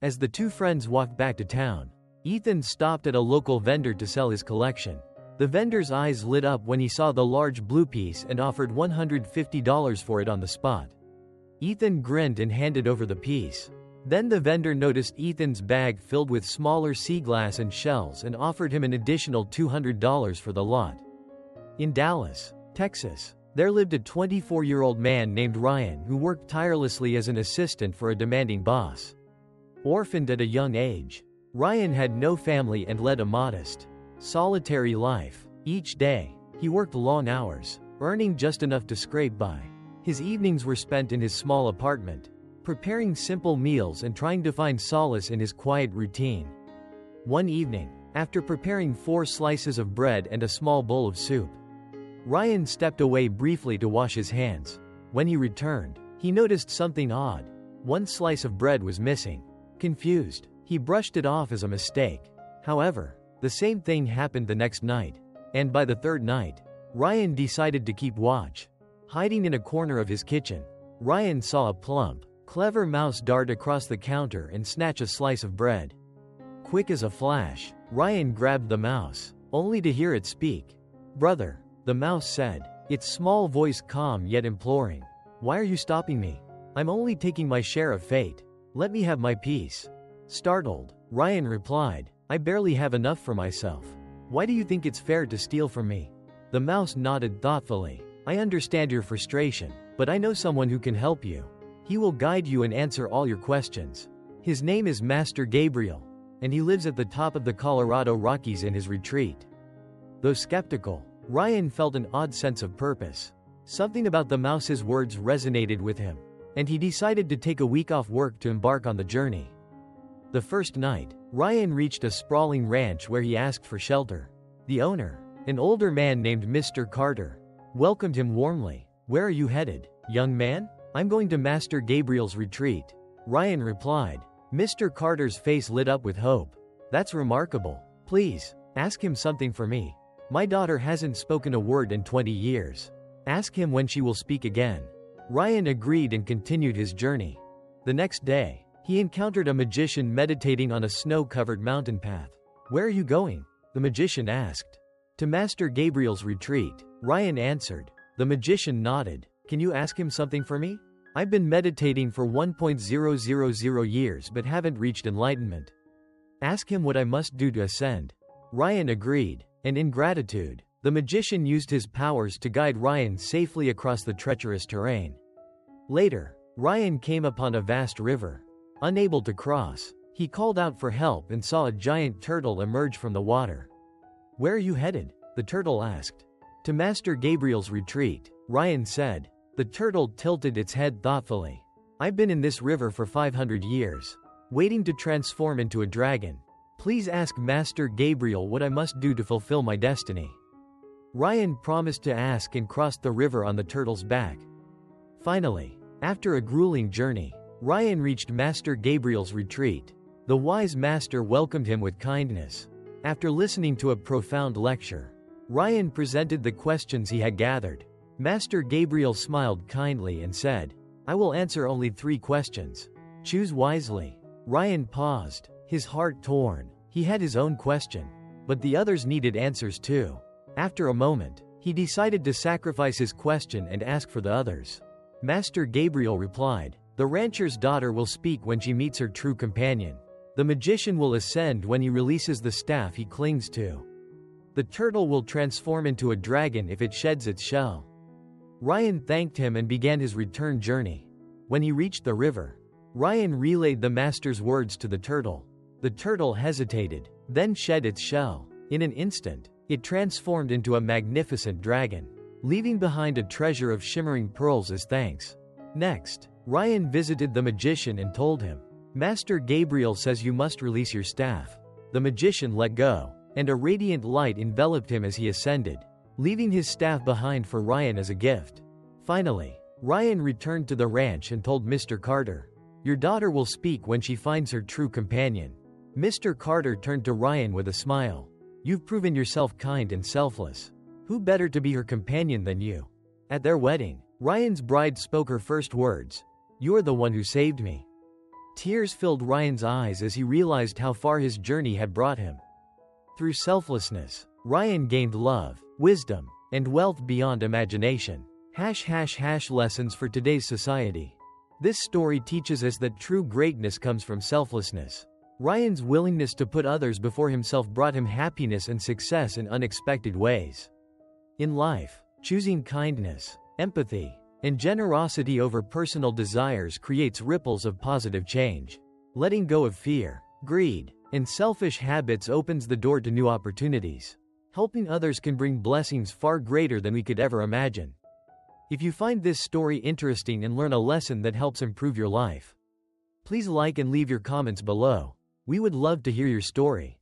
As the two friends walked back to town, Ethan stopped at a local vendor to sell his collection. The vendor's eyes lit up when he saw the large blue piece and offered $150 for it on the spot. Ethan grinned and handed over the piece. Then the vendor noticed Ethan's bag filled with smaller sea glass and shells and offered him an additional $200 for the lot. In Dallas, Texas, there lived a 24-year-old man named Ryan who worked tirelessly as an assistant for a demanding boss. Orphaned at a young age, Ryan had no family and led a modest, solitary life. Each day, he worked long hours, earning just enough to scrape by. His evenings were spent in his small apartment, preparing simple meals and trying to find solace in his quiet routine. One evening, after preparing 4 slices of bread and a small bowl of soup, Ryan stepped away briefly to wash his hands. When he returned, he noticed something odd. One slice of bread was missing. Confused, he brushed it off as a mistake. However, the same thing happened the next night, and by the third night, Ryan decided to keep watch. Hiding in a corner of his kitchen, Ryan saw a plump, clever mouse dart across the counter and snatch a slice of bread. Quick as a flash, Ryan grabbed the mouse, only to hear it speak. "Brother," the mouse said, its small voice calm yet imploring. "Why are you stopping me? I'm only taking my share of fate. Let me have my piece." Startled, Ryan replied, "I barely have enough for myself. Why do you think it's fair to steal from me?" The mouse nodded thoughtfully. "I understand your frustration, but I know someone who can help you. He will guide you and answer all your questions. His name is Master Gabriel, and he lives at the top of the Colorado Rockies in his retreat." Though skeptical, Ryan felt an odd sense of purpose. Something about the mouse's words resonated with him, and he decided to take a week off work to embark on the journey. The first night, Ryan reached a sprawling ranch where he asked for shelter. The owner, an older man named Mr. Carter, welcomed him warmly. "Where are you headed, young man?" "I'm going to Master Gabriel's retreat," Ryan replied. Mr. Carter's face lit up with hope. "That's remarkable. Please, ask him something for me. My daughter hasn't spoken a word in 20 years. Ask him when she will speak again." Ryan agreed and continued his journey. The next day, he encountered a magician meditating on a snow-covered mountain path. "Where are you going?" the magician asked. "To Master Gabriel's retreat," Ryan answered. The magician nodded. "Can you ask him something for me? I've been meditating for 1.000 years but haven't reached enlightenment. Ask him what I must do to ascend." Ryan agreed, and in gratitude, the magician used his powers to guide Ryan safely across the treacherous terrain. Later, Ryan came upon a vast river. Unable to cross, he called out for help and saw a giant turtle emerge from the water. "Where are you headed?" the turtle asked. "To Master Gabriel's retreat," Ryan said. The turtle tilted its head thoughtfully. "I've been in this river for 500 years, waiting to transform into a dragon. Please ask Master Gabriel what I must do to fulfill my destiny." Ryan promised to ask and crossed the river on the turtle's back. Finally, after a grueling journey, Ryan reached Master Gabriel's retreat. The wise master welcomed him with kindness. After listening to a profound lecture, Ryan presented the questions he had gathered. Master Gabriel smiled kindly and said, "I will answer only 3 questions. Choose wisely." Ryan paused, his heart torn. He had his own question, but the others needed answers too. After a moment, he decided to sacrifice his question and ask for the others. Master Gabriel replied, "The rancher's daughter will speak when she meets her true companion. The magician will ascend when he releases the staff he clings to. The turtle will transform into a dragon if it sheds its shell." Ryan thanked him and began his return journey. When he reached the river, Ryan relayed the master's words to the turtle. The turtle hesitated, then shed its shell. In an instant, it transformed into a magnificent dragon, leaving behind a treasure of shimmering pearls as thanks. Next, Ryan visited the magician and told him, "Master Gabriel says you must release your staff." The magician let go, and a radiant light enveloped him as he ascended, leaving his staff behind for Ryan as a gift. Finally, Ryan returned to the ranch and told Mr. Carter, "Your daughter will speak when she finds her true companion." Mr. Carter turned to Ryan with a smile. "You've proven yourself kind and selfless. Who better to be her companion than you?" At their wedding, Ryan's bride spoke her first words, "You're the one who saved me." Tears filled Ryan's eyes as he realized how far his journey had brought him. Through selflessness, Ryan gained love, wisdom, and wealth beyond imagination. Lessons for today's society. This story teaches us that true greatness comes from selflessness. Ryan's willingness to put others before himself brought him happiness and success in unexpected ways. In life, choosing kindness, empathy, and generosity over personal desires creates ripples of positive change. Letting go of fear, greed, and selfish habits opens the door to new opportunities. Helping others can bring blessings far greater than we could ever imagine. If you find this story interesting and learn a lesson that helps improve your life, please like and leave your comments below. We would love to hear your story.